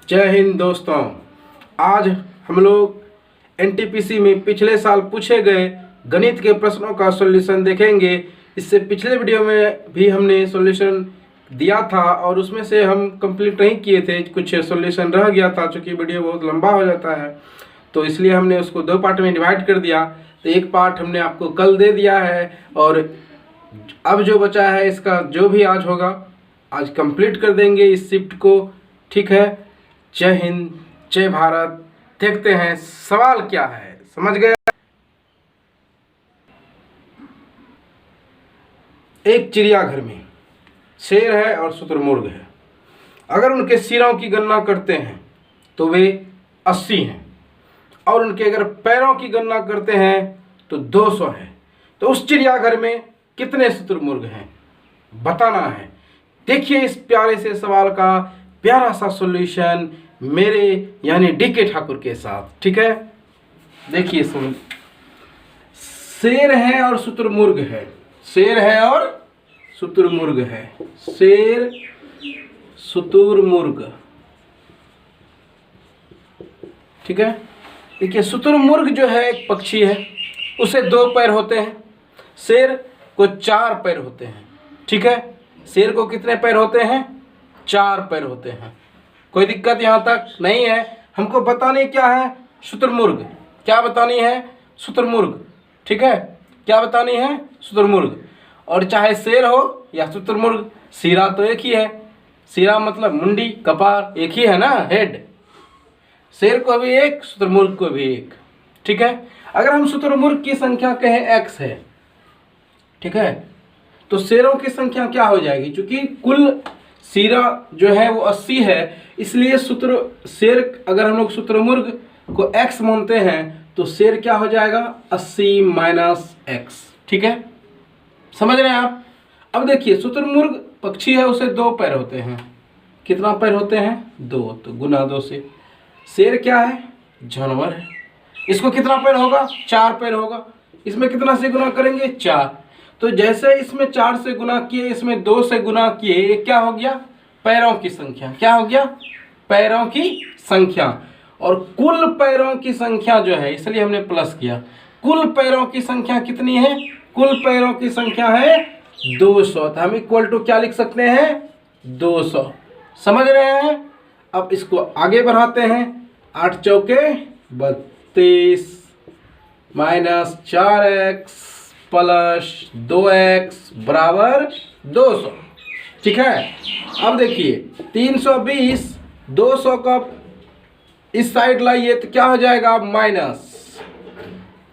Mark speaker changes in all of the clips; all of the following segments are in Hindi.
Speaker 1: जय हिंद दोस्तों। आज हम लोग एनटीपीसी में पिछले साल पूछे गए गणित के प्रश्नों का सॉल्यूशन देखेंगे। इससे पिछले वीडियो में भी हमने सॉल्यूशन दिया था और उसमें से हम कंप्लीट नहीं किए थे, कुछ सॉल्यूशन रह गया था। चूँकि वीडियो बहुत लंबा हो जाता है तो इसलिए हमने उसको दो पार्ट में डिवाइड कर दिया। तो एक पार्ट हमने आपको कल दे दिया है और अब जो बचा है इसका जो भी आज होगा आज कंप्लीट कर देंगे इस शिफ्ट को। ठीक है, जय हिंद, जय भारत। देखते हैं सवाल क्या है, समझ गए। एक चिड़ियाघर में शेर है और शुतुरमुर्ग है। अगर उनके सिरों की गणना करते हैं तो वे 80 हैं और उनके अगर पैरों की गणना करते हैं तो 200 है। तो उस चिड़ियाघर में कितने शुतुरमुर्ग हैं बताना है। देखिए इस प्यारे से सवाल का प्यारा सा सॉल्यूशन मेरे यानी डीके ठाकुर के साथ। ठीक है, देखिए सुन। शेर है और शुतुरमुर्ग है, शेर है और शुतुरमुर्ग है, शेर शुतुरमुर्ग। ठीक है, देखिए शुतुरमुर्ग जो है एक पक्षी है, उसे 2 पैर होते हैं, शेर को 4 पैर होते हैं। ठीक है, शेर को कितने पैर होते हैं? 4 पैर होते हैं। कोई दिक्कत यहाँ तक नहीं है। हमको बतानी क्या है? शुतुरमुर्ग। क्या बतानी है? शुतुरमुर्ग। ठीक है, क्या बतानी है? शुतुरमुर्ग। और चाहे शेर हो या शुतुरमुर्ग, सिरा तो एक ही है। सिरा मतलब मुंडी, कपार एक ही है ना, हेड। शेर को भी एक, शुतुरमुर्ग को भी एक। ठीक है, अगर हम शुतुरमुर्ग की संख्या कहें x है, ठीक है, तो शेरों की संख्या क्या हो जाएगी? क्योंकि कुल सिरा जो है वो 80 है, इसलिए शेर अगर हम लोग शुतुरमुर्ग को x मानते हैं तो शेर क्या हो जाएगा? 80 माइनस x। ठीक है, समझ रहे हैं आप। अब देखिए शुतुरमुर्ग पक्षी है, उसे 2 पैर होते हैं। कितना पैर होते हैं? 2, तो गुना 2 से। शेर क्या है? जानवर है, इसको कितना पैर होगा? 4 पैर होगा। इसमें कितना से गुना करेंगे? 4। तो जैसे इसमें 4 से गुना किए, इसमें 2 से गुना किए, ये क्या हो गया? पैरों की संख्या। क्या हो गया? पैरों की संख्या। और कुल पैरों की संख्या जो है, इसलिए हमने प्लस किया। कुल पैरों की संख्या कितनी है? कुल पैरों की संख्या है 200। तो हम इक्वल टू क्या लिख सकते हैं? 200। समझ रहे हैं। अब इसको आगे बढ़ाते हैं। 8 चौके 32 माइनस 4x प्लस 2x बराबर 200। ठीक है, अब देखिए 320, 200 का इस साइड लाइए तो क्या हो जाएगा? माइनस,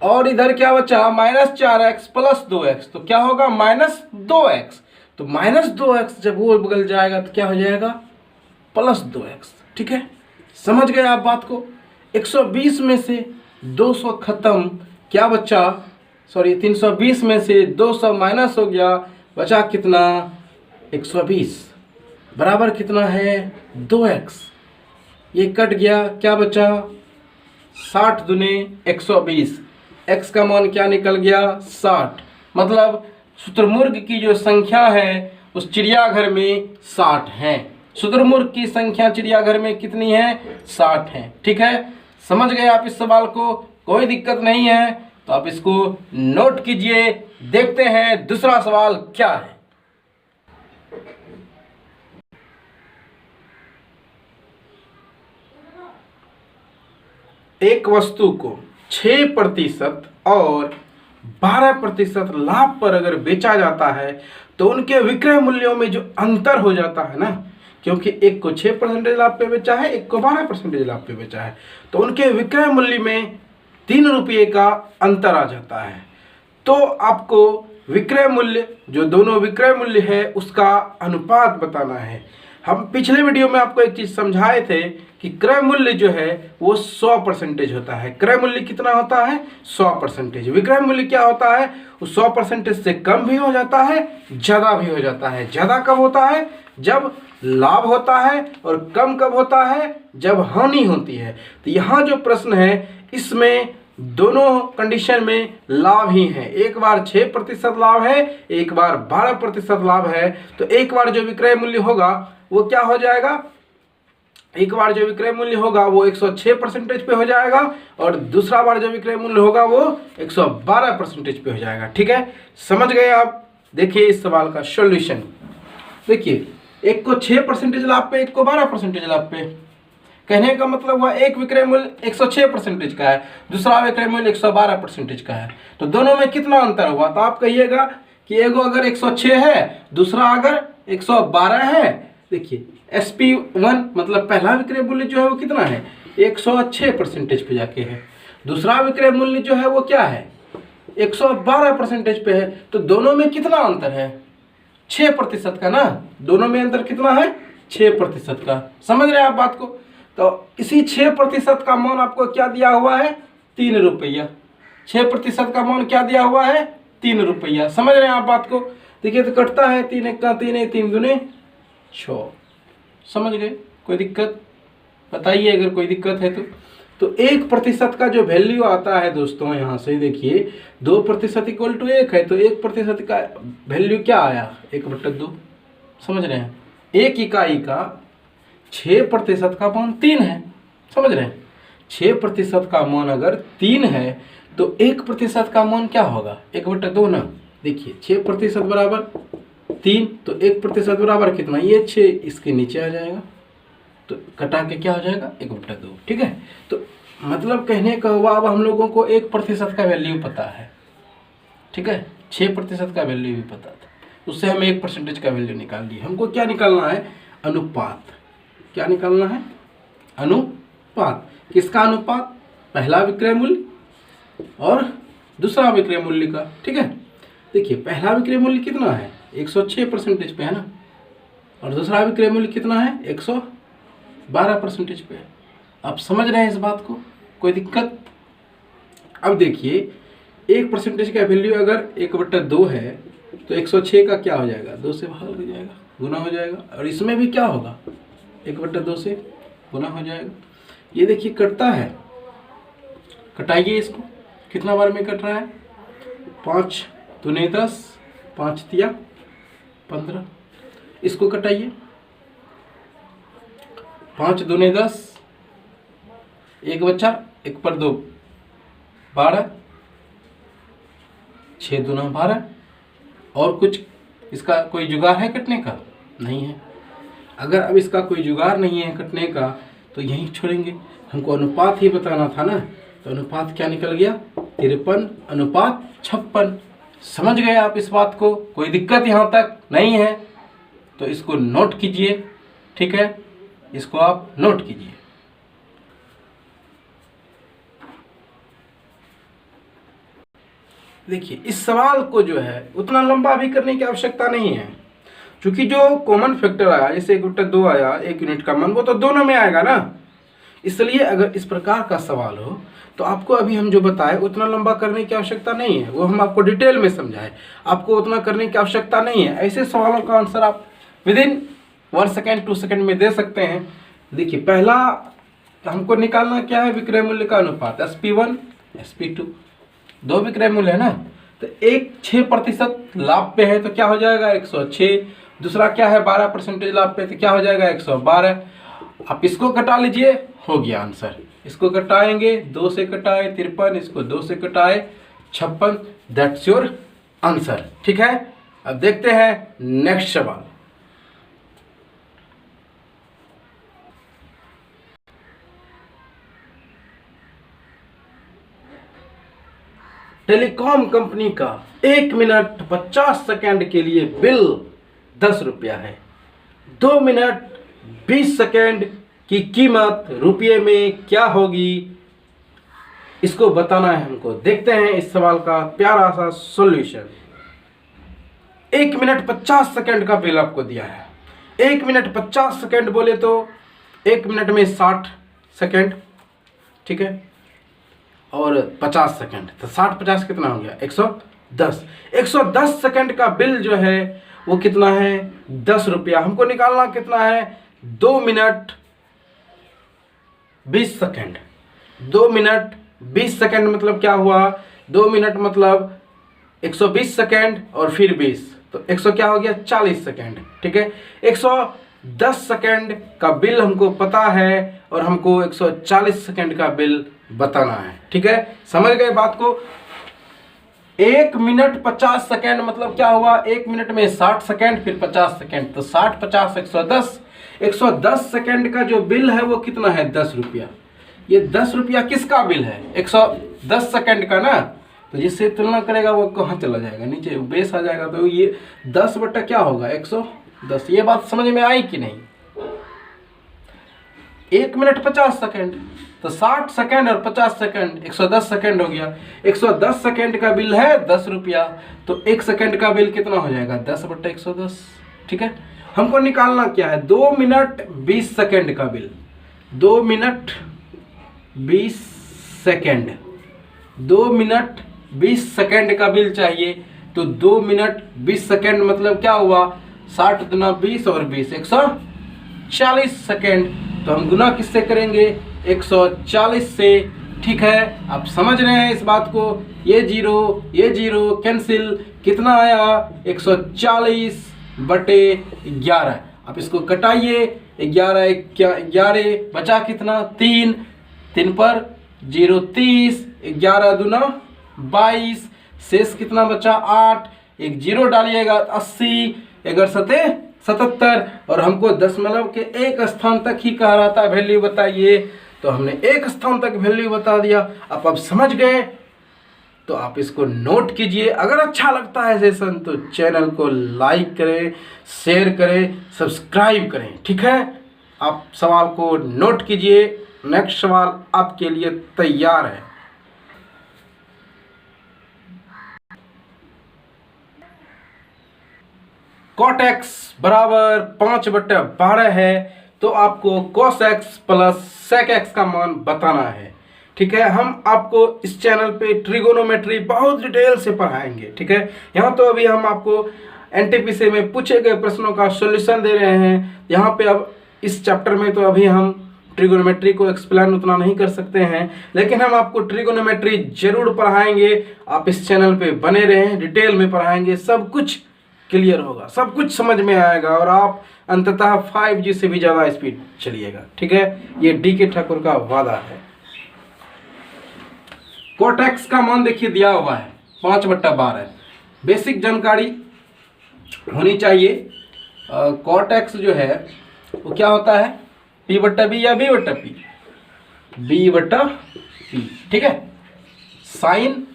Speaker 1: और इधर क्या बचा? माइनस 4x प्लस 2x, तो क्या होगा? Minus 2x। तो माइनस 2x जब वो बदल जाएगा तो क्या हो जाएगा? Plus 2x। ठीक है, समझ गए आप बात को। 120 में से 200 खत्म, क्या बचा? सॉरी, 320 में से 200 माइनस हो गया, बचा कितना? 120 बराबर कितना है? 2x। ये कट गया, क्या बचा? 60 दूने 120। x का मान क्या निकल गया? 60। मतलब शुतुरमुर्ग की जो संख्या है उस चिड़ियाघर में 60 है। शुतुरमुर्ग की संख्या चिड़ियाघर में कितनी है? 60 है। ठीक है, समझ गए आप इस सवाल को। कोई दिक्कत नहीं है तो आप इसको नोट कीजिए। देखते हैं दूसरा सवाल क्या है। एक वस्तु को 6% और 12% लाभ पर अगर बेचा जाता है तो उनके विक्रय मूल्यों में जो अंतर हो जाता है ना, क्योंकि एक को 6% लाभ पे बेचा है, एक को 12% लाभ पे बेचा है, तो उनके विक्रय मूल्य में 3 रुपये का अंतर आ जाता है। तो आपको विक्रय मूल्य, जो दोनों विक्रय मूल्य है, उसका अनुपात बताना है। हम पिछले वीडियो में आपको एक चीज़ समझाए थे कि क्रय मूल्य जो है वो 100% होता है। क्रय मूल्य कितना होता है? 100%। विक्रय मूल्य क्या होता है? वो 100% से कम भी हो जाता है, ज़्यादा भी हो जाता है। ज़्यादा कब होता है? जब लाभ होता है, और कम कब होता है? जब हानि होती है। तो यहाँ जो प्रश्न है इसमें दोनों कंडीशन में लाभ ही है। एक बार 6% लाभ है, एक बार 12% लाभ है। तो एक बार जो विक्रय मूल्य होगा वो क्या हो जाएगा? एक बार जो विक्रय मूल्य होगा वो 106% पे हो जाएगा और दूसरा बार जो विक्रय मूल्य होगा वो 112% पे हो जाएगा। ठीक है, समझ गए आप। देखिए इस सवाल का सॉल्यूशन, देखिए एक को 6% लाभ पे, एक को 12% लाभ पे। कहने का मतलब हुआ एक विक्रय मूल्य 106% का है, दूसरा विक्रय मूल्य 112% का है, तो दोनों में कितना अंतर हुआ? तो आप कहिएगा कि एगो अगर 106 है, दूसरा अगर 112 है। देखिए SP1 मतलब पहला विक्रय मूल्य जो है वो कितना है? 106% पे जाके है। दूसरा विक्रय मूल्य जो है वो क्या है? 112% पे है। तो दोनों में कितना अंतर है? 6% का ना। दोनों में अंतर कितना है? 6% का। समझ रहे हैं आप बात को? तो इसी 6% का मान आपको क्या दिया हुआ है? 3 रुपया। 6% का मान क्या दिया हुआ है? 3 रुपया। समझ रहे हैं आप बात को? देखिए तो कटता है 3 1 का 3 3 दूने 6। समझ गए? कोई दिक्कत बताइए अगर कोई दिक्कत है तो 1% का जो वैल्यू आता है दोस्तों, यहाँ से देखिए 2% इक्वल टू 1 है, तो 1% का वैल्यू क्या आया? 1/2। समझ रहे हैं? एक इकाई का 6% का मान 3 है। समझ रहे हैं? 6% का मान अगर 3 है तो 1% का मान क्या होगा? 1/2 ना। देखिए 6% बराबर 3, तो 1% बराबर कितना? ये 6 इसके नीचे आ जाएगा, तो कटा के क्या हो जाएगा? 1/2। ठीक है, तो मतलब कहने का हुआ अब हम लोगों को 1% का वैल्यू पता है। ठीक है, 6% का वैल्यू भी पता था, उससे हमें 1% का वैल्यू निकाल लिया। हमको क्या निकालना है? अनुपात। क्या निकालना है? अनुपात। किसका अनुपात? पहला विक्रय मूल्य और दूसरा विक्रय मूल्य का। ठीक है, देखिए पहला विक्रय मूल्य कितना है? 106% पे है ना, और दूसरा विक्रय मूल्य कितना है? 112% पे है। आप समझ रहे हैं इस बात को? कोई दिक्कत? अब देखिए 1% का वैल्यू अगर 1/2 है तो 106 का क्या हो जाएगा? 2 से भाग हो जाएगा, गुना हो जाएगा, और इसमें भी क्या होगा? 1/2 से गुना हो जाएगा। ये देखिए कटता है, कटाइए इसको। कितना बार में कट रहा है? 5 दूने 10, 5 तिया 15। इसको कटाइए। 5 दूने 10, एक बच्चा, 1/2 12, 6 दूना 12। और कुछ इसका कोई जुगाड़ है कटने का? नहीं है। अगर अब इसका कोई जुगाड़ नहीं है कटने का तो यहीं छोड़ेंगे। हमको अनुपात ही बताना था ना, तो अनुपात क्या निकल गया? 53:56। समझ गए आप इस बात को? कोई दिक्कत यहाँ तक नहीं है? तो इसको नोट कीजिए। ठीक है, इसको आप नोट कीजिए। देखिए इस सवाल को जो है उतना लंबा भी करने की आवश्यकता नहीं है, क्योंकि जो कॉमन फैक्टर आया, जैसे 1/2 आया, 1 यूनिट का मान, वो तो दोनों में आएगा ना। इसलिए अगर इस प्रकार का सवाल हो तो आपको अभी हम जो बताए उतना लंबा करने की आवश्यकता नहीं है। वो हम आपको डिटेल में समझाए, आपको उतना करने की आवश्यकता नहीं है। ऐसे सवालों का आंसर आप विदिन 1 सेकेंड 2 सेकेंड में दे सकते हैं। देखिए पहला हमको निकालना क्या है? विक्रय मूल्य का अनुपात, SP1 SP2। 2 विक्रय मूल्य है ना, तो एक 6% लाभ पे है तो क्या हो जाएगा? 106। दूसरा क्या है? 12% लाभ पे, तो क्या हो जाएगा? 112। आप इसको कटा लीजिए, हो गया आंसर। इसको कटाएंगे, 2 से कटाए 53, इसको 2 से कटाए 56। That's your answer. ठीक है, अब देखते हैं नेक्स्ट सवाल। टेलीकॉम कंपनी का 1 मिनट 50 सेकंड के लिए बिल 10 रुपया है। 2 मिनट 20 सेकंड की कीमत रुपये में क्या होगी? इसको बताना है हमको। देखते हैं इस सवाल का प्यारा सा सॉल्यूशन। 1 मिनट 50 सेकंड का बिल आपको दिया है। 1 मिनट 50 सेकंड बोले तो 1 मिनट में 60 सेकंड। ठीक है, और 50 सेकंड, तो 60 50 कितना हो गया? 110। 110 सेकंड का बिल जो है वो कितना है? 10 रुपया। हमको निकालना कितना है? 2 मिनट 20 सेकंड। 2 मिनट 20 सेकंड मतलब क्या हुआ? 2 मिनट मतलब 120 सेकंड और फिर 20, तो 100 क्या हो गया? 40 सेकंड। ठीक है, 10 सेकंड का बिल हमको पता है और हमको 140 सेकंड का बिल बताना है। ठीक है, समझ गए बात को। 1 मिनट 50 सेकंड मतलब क्या हुआ, 1 मिनट में 60 सेकंड फिर 50 सेकंड, तो 60 50 110। 110 सेकंड का जो बिल है वो कितना है, 10 रुपया। ये 10 रुपया किसका बिल है, 110 सेकंड का ना। तो जिससे तुलना करेगा वो कहाँ चला जाएगा, नीचे बेस आ जाएगा। तो ये 10 बटा क्या होगा, 110। ये बात समझ में आई कि नहीं। 1 मिनट 50 सेकंड, तो 60 सेकंड और 50 सेकंड 110 सेकंड हो गया। 110 सेकंड का बिल है 10 रुपया, तो 1 सेकंड का बिल कितना हो जाएगा, 10 बटा 110। ठीक है, हमको निकालना क्या है, 2 मिनट 20 सेकंड का bill. 2 minute 20 second, 2 minute 20 second का बिल चाहिए। तो 2 मिनट 20 सेकंड मतलब क्या हुआ, 60 गुना 20 और 20 140 सेकंड। तो हम गुना किससे करेंगे, 140 से। ठीक है, आप समझ रहे हैं इस बात को। ये जीरो कैंसिल, कितना आया, 140 बटे 11। आप इसको कटाइए, 11 बचा कितना, 3 पर 0 30, 11 दूना 22, शेष कितना बचा 8, एक जीरो डालिएगा 80, 11 77। और हमको दशमलव के एक स्थान तक ही कह रहा था वैल्यू बताइए, तो हमने एक स्थान तक वैल्यू बता दिया। आप समझ गए, तो आप इसको नोट कीजिए। अगर अच्छा लगता है सेशन तो चैनल को लाइक करें, शेयर करें, सब्सक्राइब करें। ठीक है, आप सवाल को नोट कीजिए। नेक्स्ट सवाल आपके लिए तैयार है। cot x बराबर 5/12 है, तो आपको cos x plus sec x का मान बताना है। ठीक है, हम आपको इस चैनल पे ट्रिगोनोमेट्री बहुत डिटेल से पढ़ाएंगे। ठीक है, यहाँ तो अभी हम आपको एनटीपीसी में पूछे गए प्रश्नों का सॉल्यूशन दे रहे हैं। यहाँ पे अब इस चैप्टर में तो अभी हम ट्रिगोनोमेट्री को एक्सप्लेन उतना नहीं कर सकते हैं, लेकिन हम आपको ट्रिगोनोमेट्री जरूर पढ़ाएंगे। आप इस चैनल पे बने रहें, डिटेल में पढ़ाएंगे, सब कुछ क्लियर होगा, सब कुछ समझ में आएगा और आप अंततः 5G से भी ज़्यादा स्पीड चलिएगा। ठीक है, ये डी.के. ठाकुर का वादा है। cot x का मान देखिए दिया हुआ है 5/12। बेसिक जानकारी होनी चाहिए। cot x जो है वो क्या होता है, p/b या b/p, b/p। ठीक है, sign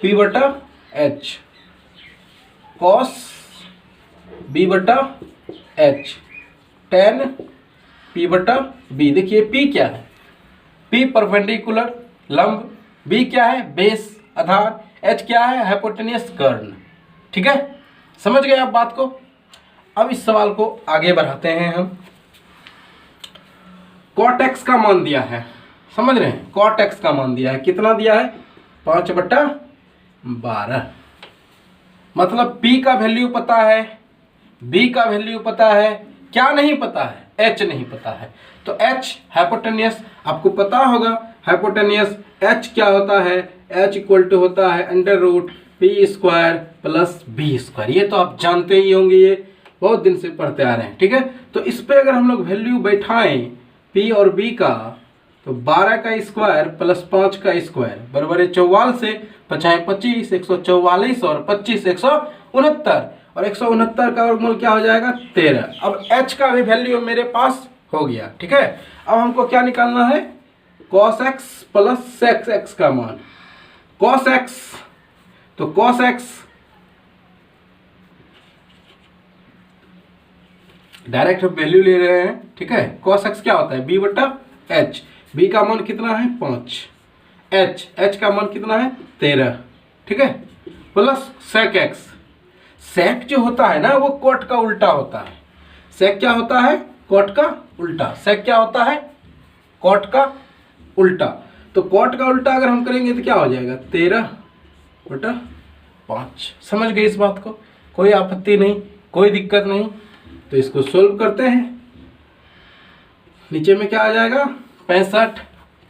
Speaker 1: p/h, cos b/h, tan p/b। देखिए p क्या है, p परपेंडिकुलर लंब, b क्या है बेस आधार, h क्या है हाइपोटेन्यूस कर्ण। ठीक है, समझ गए आप बात को। अब इस सवाल को आगे बढ़ाते हैं हम। cot x का मान दिया है, समझ रहे हैं, cot x का मान दिया है, कितना दिया है, 5/12। मतलब p का वैल्यू पता है, b का वैल्यू पता है, क्या नहीं पता है, h नहीं पता है। तो h हाइपोटेन्यूस आपको पता होगा, हाइपोटेन्यूस h क्या होता है, h इक्वल टू होता है √p² प्लस b²। ये तो आप जानते ही होंगे, ये बहुत दिन से पढ़ते आ रहे हैं। ठीक है, तो इस पे अगर हम लोग वैल्यू बैठाएं p और b का, तो 12 का स्क्वायर प्लस 5 का स्क्वायर बराबर है 44 से 5 25, 144 और 25 169, और 169 का वर्गमूल क्या हो जाएगा 13। अब h का भी वैल्यू मेरे पास हो गया। ठीक है, अब हमको क्या निकालना है, cos x plus sec x का मान। cos x, तो cos x डायरेक्ट वैल्यू ले रहे हैं। ठीक है, cos x क्या होता है, b/h, b का मान कितना है 5, h का मान कितना है 13। ठीक है, प्लस sec x। sec जो होता है ना वो cot का उल्टा होता है। sec क्या होता है, cot का उल्टा। sec क्या होता है, cot का उल्टा। तो cot का उल्टा अगर हम करेंगे तो क्या हो जाएगा 13/5। समझ गए इस बात को, कोई आपत्ति नहीं, कोई दिक्कत नहीं। तो इसको सोल्व करते हैं। नीचे में क्या आ जाएगा 65,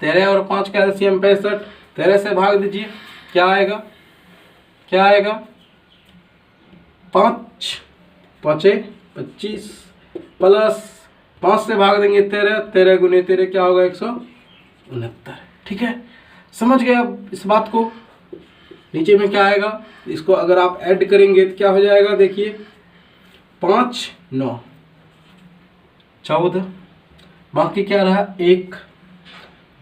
Speaker 1: 13 और 5 का एलसीएम 65, 13 से भाग दीजिए, क्या आएगा, क्या आएगा 5 5 25, प्लस 5 से भाग देंगे 13, 13 गुने 13 क्या होगा 169। ठीक है, समझ गए अब इस बात को। नीचे में क्या आएगा, इसको अगर आप ऐड करेंगे तो क्या हो जाएगा, देखिए 5 9 14, बाकी क्या रहा 1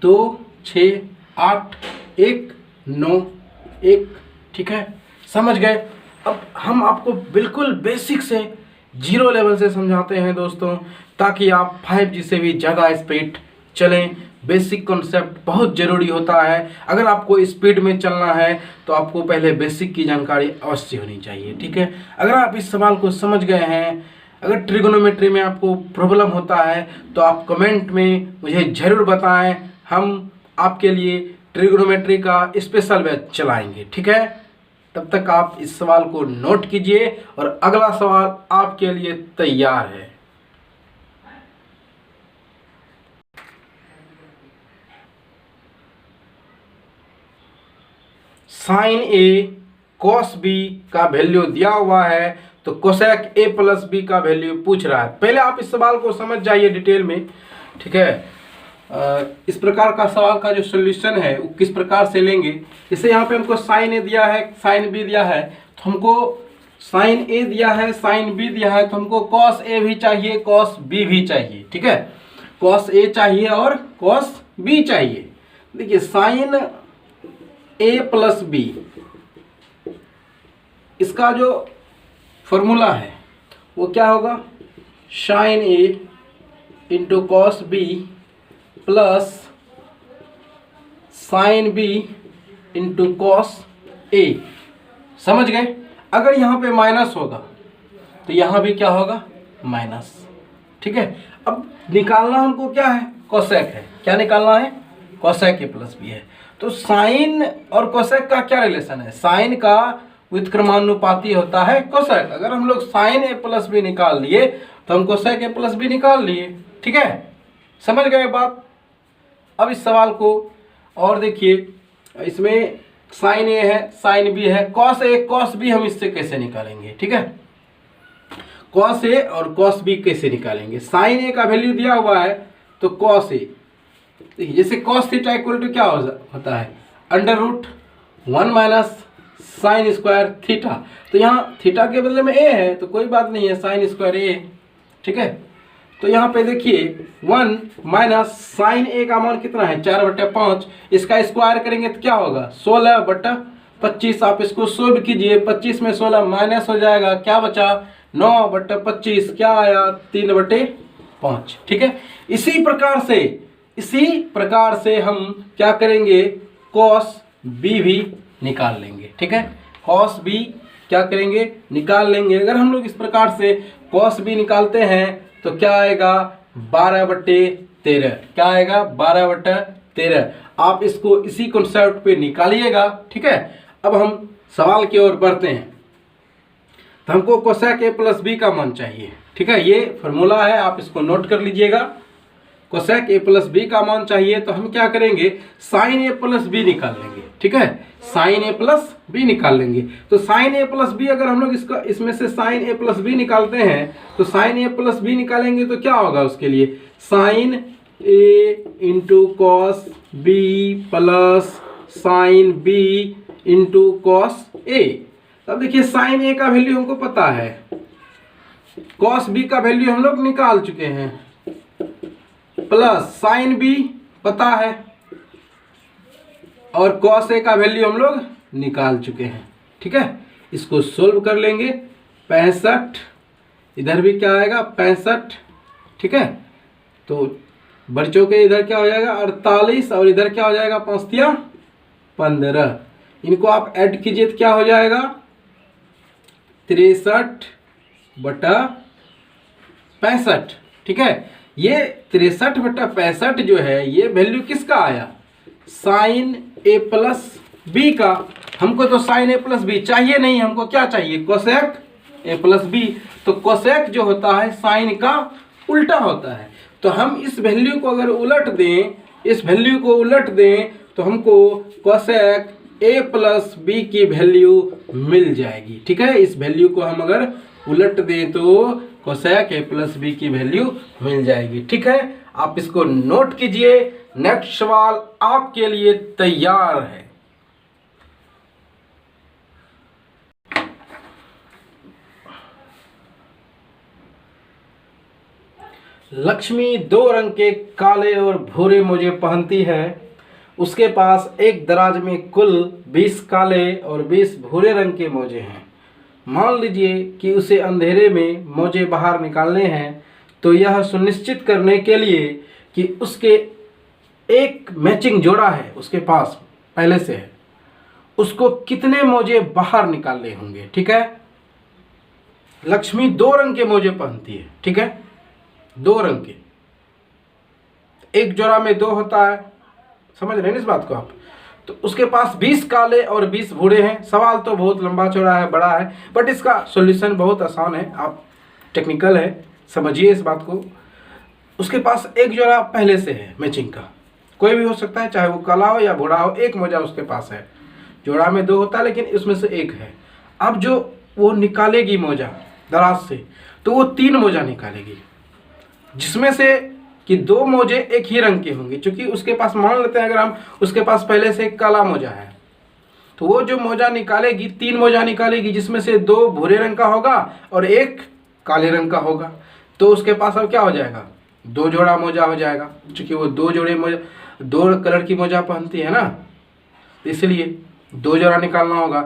Speaker 1: 2 6 8 1 9 1। ठीक है, समझ गए। अब हम आपको बिल्कुल बेसिक से 0 लेवल से समझाते हैं दोस्तों, ताकि आप 5G से भी ज़्यादा स्पीड चलें। बेसिक कॉन्सेप्ट बहुत ज़रूरी होता है। अगर आपको स्पीड में चलना है तो आपको पहले बेसिक की जानकारी अवश्य होनी चाहिए। ठीक है, अगर आप इस सवाल को समझ गए हैं, अगर ट्रिगोनोमेट्री में आपको प्रॉब्लम होता है तो आप कमेंट में मुझे ज़रूर बताएं, हम आपके लिए ट्रिगोनोमेट्री का स्पेशल बैच चलाएंगे। ठीक है, तब तक आप इस सवाल को नोट कीजिए और अगला सवाल आपके लिए तैयार है। साइन ए कॉस बी का वैल्यू दिया हुआ है, तो कोसेक ए प्लस बी का वैल्यू पूछ रहा है। पहले आप इस सवाल को समझ जाइए डिटेल में। ठीक है, इस प्रकार का सवाल का जो सॉल्यूशन है वो किस प्रकार से लेंगे। जैसे यहाँ पे हमको साइन ए दिया है, साइन बी दिया है, तो हमको साइन ए दिया है, साइन बी दिया है, तो हमको कॉस ए भी चाहिए, कॉस बी भी चाहिए। ठीक है, कॉस ए चाहिए और कॉस बी चाहिए। देखिए साइन ए प्लस बी, इसका जो फॉर्मूला है वो क्या होगा, sine A into cos B plus sine B into cos A. समझ गए। अगर यहाँ पे माइनस होगा तो यहाँ भी क्या होगा, माइनस। ठीक है, अब निकालना हमको क्या है, कोसेक है। क्या निकालना है, कोसेक ए प्लस बी है। तो साइन और कोसेक का क्या रिलेशन है, साइन का व्युत्क्रमानुपाती होता है कोसेक। अगर हम लोग साइन ए प्लस बी निकाल लिए तो हम कोसेक ए प्लस बी निकाल लिए। ठीक है, समझ गए बात। अब इस सवाल को और देखिए, इसमें साइन ए है, साइन बी है, कॉस ए कॉस बी हम इससे कैसे निकालेंगे। ठीक है, कॉस ए और कॉस बी कैसे निकालेंगे। साइन ए का वैल्यू दिया हुआ है तो कॉस ए, जैसे कॉस थीटा इक्वल टू क्या होता है, under root 1 minus sine square theta. तो यहाँ थीटा के बदले में ए है तो कोई बात नहीं है, साइन स्क्वायर ए। ठीक है, तो यहाँ पे देखिए 1 माइनस साइन ए का मान कितना है, 4/5। इसका स्क्वायर करेंगे तो क्या होगा, 16/25। आप इसको सोल्व कीजिए, 25 में 16 माइनस हो जाएगा, क्या बचा 9/25, क्या आया 3/5। ठीक है, इसी प्रकार से हम क्या करेंगे, कॉस बी भी निकाल लेंगे। ठीक है, कॉस बी क्या करेंगे, निकाल लेंगे। अगर हम लोग इस प्रकार से कॉस बी निकालते हैं तो क्या आएगा 12/13। क्या आएगा 12/13। आप इसको इसी कॉन्सेप्ट पे निकालिएगा। ठीक है, अब हम सवाल की ओर बढ़ते हैं। तो हमको कोसेक ए प्लस बी का मान चाहिए। ठीक है, ये फॉर्मूला है, आप इसको नोट कर लीजिएगा। कोसेक ए प्लस बी का मान चाहिए तो हम क्या करेंगे, साइन ए प्लस बी निकाल लेंगे। ठीक है, साइन ए प्लस बी निकाल लेंगे। तो साइन ए प्लस बी अगर हम लोग इसमें से साइन ए प्लस बी निकालते हैं तो साइन ए प्लस बी निकालेंगे तो क्या होगा, उसके लिए sine A into cos B plus sine B into cos A. अब देखिए साइन ए का वैल्यू हमको पता है, कॉस बी का वैल्यू हम लोग निकाल चुके हैं, प्लस साइन बी पता है और कॉस ए का वैल्यू हम लोग निकाल चुके हैं। ठीक है, इसको सोल्व कर लेंगे, 65, इधर भी क्या आएगा 65। ठीक है, तो बच्चों के इधर क्या हो जाएगा 48 और इधर क्या हो जाएगा 5 15। इनको आप ऐड कीजिए तो क्या हो जाएगा 63/65। ठीक है, ये 63/65 जो है ये वैल्यू किसका आया, साइन ए प्लस बी का। हमको तो साइन ए प्लस बी चाहिए नहीं, हमको क्या चाहिए कोसेक ए प्लस बी। तो कोसेक जो होता है साइन का उल्टा होता है। तो हम इस वैल्यू को अगर उलट दें, इस वैल्यू को उलट दें तो हमको कोसेक ए प्लस बी की वैल्यू मिल जाएगी। ठीक है, इस वैल्यू को हम अगर उलट दें तो कोसेक ए प्लस बी की वैल्यू मिल जाएगी। ठीक है, आप इसको नोट कीजिए। नेक्स्ट सवाल आपके लिए तैयार है। लक्ष्मी 2 रंग के काले और भूरे मोजे पहनती है। उसके पास एक दराज में कुल 20 काले और 20 भूरे रंग के मोजे हैं। मान लीजिए कि उसे अंधेरे में मोजे बाहर निकालने हैं, तो यह सुनिश्चित करने के लिए कि उसके एक मैचिंग जोड़ा है उसके पास पहले से है, उसको कितने मोजे बाहर निकालने होंगे। ठीक है, लक्ष्मी 2 रंग के मोजे पहनती है। ठीक है, 2 रंग के, एक जोड़ा में 2 होता है, समझ रहे हैं इस बात को आप। तो उसके पास 20 काले और 20 भूरे हैं। सवाल तो बहुत लंबा चौड़ा है, बड़ा है, बट इसका सॉल्यूशन बहुत आसान है। आप टेक्निकल है, समझिए इस बात को। उसके पास एक जोड़ा पहले से है मैचिंग का, कोई भी हो सकता है, चाहे वो काला हो या भूरा हो, एक मोजा उसके पास है। जोड़ा में 2 होता है, लेकिन उसमें से एक है। अब जो वो निकालेगी मोजा दराज से, तो वो 3 मोजा निकालेगी, जिसमें से कि 2 मोजे एक ही रंग के होंगे। क्योंकि उसके पास, मान लेते हैं अगर हम, उसके पास पहले से एक काला मोजा है, तो वो जो मोजा निकालेगी 3 मोजा निकालेगी, जिसमें से 2 भूरे रंग का होगा और एक काले रंग का होगा। तो उसके पास अब क्या हो जाएगा, 2 जोड़ा मोजा हो जाएगा। क्योंकि वो 2 जोड़े मोजा, 2 कलर की मोजा पहनती है ना, इसलिए 2 जोड़ा निकालना होगा।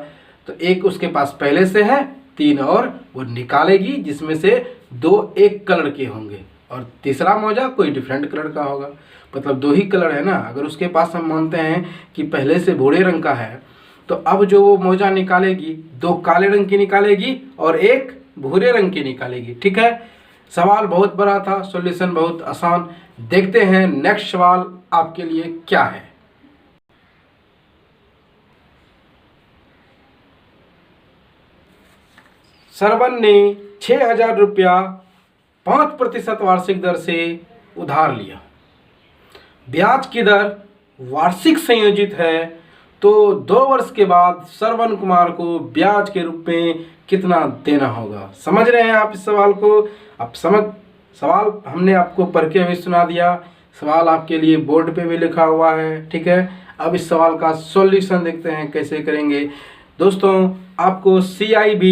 Speaker 1: तो एक उसके पास पहले से है, 3 और वो निकालेगी, जिसमें से 2 एक कलर के होंगे और तीसरा मोजा कोई डिफरेंट कलर का होगा। मतलब 2 ही कलर है ना। अगर उसके पास हम मानते हैं कि पहले से भूरे रंग का है, तो अब जो वो मोजा निकालेगी 2 काले रंग की निकालेगी और एक भूरे रंग की निकालेगी। ठीक है, सवाल बहुत बड़ा था, सॉल्यूशन बहुत आसान। देखते हैं नेक्स्ट सवाल आपके लिए क्या है। सरवन ने 6,000 रुपया 5% वार्षिक दर से उधार लिया। ब्याज की दर वार्षिक संयोजित है, तो 2 वर्ष के बाद श्रवण कुमार को ब्याज के रूप में कितना देना होगा। समझ रहे हैं आप इस सवाल को? आप सवाल हमने आपको पढ़ के भी सुना दिया, सवाल आपके लिए बोर्ड पे भी लिखा हुआ है। ठीक है, अब इस सवाल का सॉल्यूशन देखते हैं कैसे करेंगे। दोस्तों, आपको CIB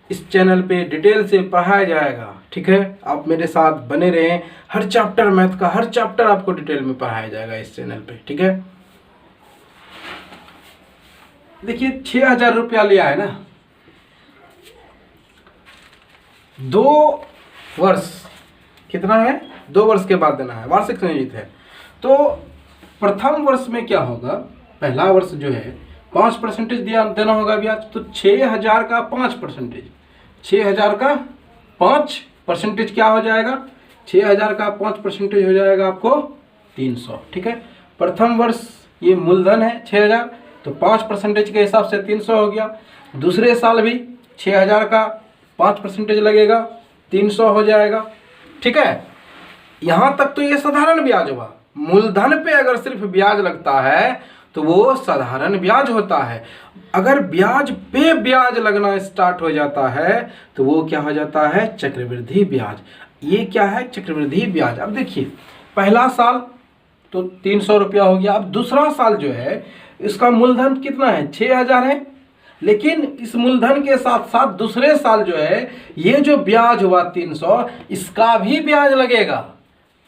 Speaker 1: इस चैनल पे डिटेल से पढ़ाया जाएगा। ठीक है, आप मेरे साथ बने रहें। हर चैप्टर, मैथ का हर चैप्टर आपको डिटेल में पढ़ाया जाएगा इस चैनल पे। ठीक है, देखिए 6,000 रुपया लिया है ना, 2 वर्ष, कितना है, 2 वर्ष के बाद देना है, वार्षिक संयोजित है। तो प्रथम वर्ष में क्या होगा, पहला वर्ष जो है 5% देना होगा ब्याज। तो 6,000 का 5%, 6,000 का 5% क्या हो जाएगा, 6,000 का 5% हो जाएगा आपको 300। ठीक है, प्रथम वर्ष ये मूलधन है 6,000, तो 5% के हिसाब से 300 हो गया। दूसरे साल भी 6,000 का 5% लगेगा, 300 हो जाएगा। ठीक है, यहाँ तक तो ये साधारण ब्याज हुआ। मूलधन पे अगर सिर्फ ब्याज लगता है तो वो साधारण ब्याज होता है। अगर ब्याज पे ब्याज लगना स्टार्ट हो जाता है तो वो क्या हो जाता है, चक्रवृद्धि ब्याज। ये क्या है, चक्रवृद्धि ब्याज। अब देखिए, पहला साल तो 300 रुपया हो गया। अब दूसरा साल जो है, इसका मूलधन कितना है, 6,000 है, लेकिन इस मूलधन के साथ साथ दूसरे साल जो है, ये जो ब्याज हुआ 300, इसका भी ब्याज लगेगा।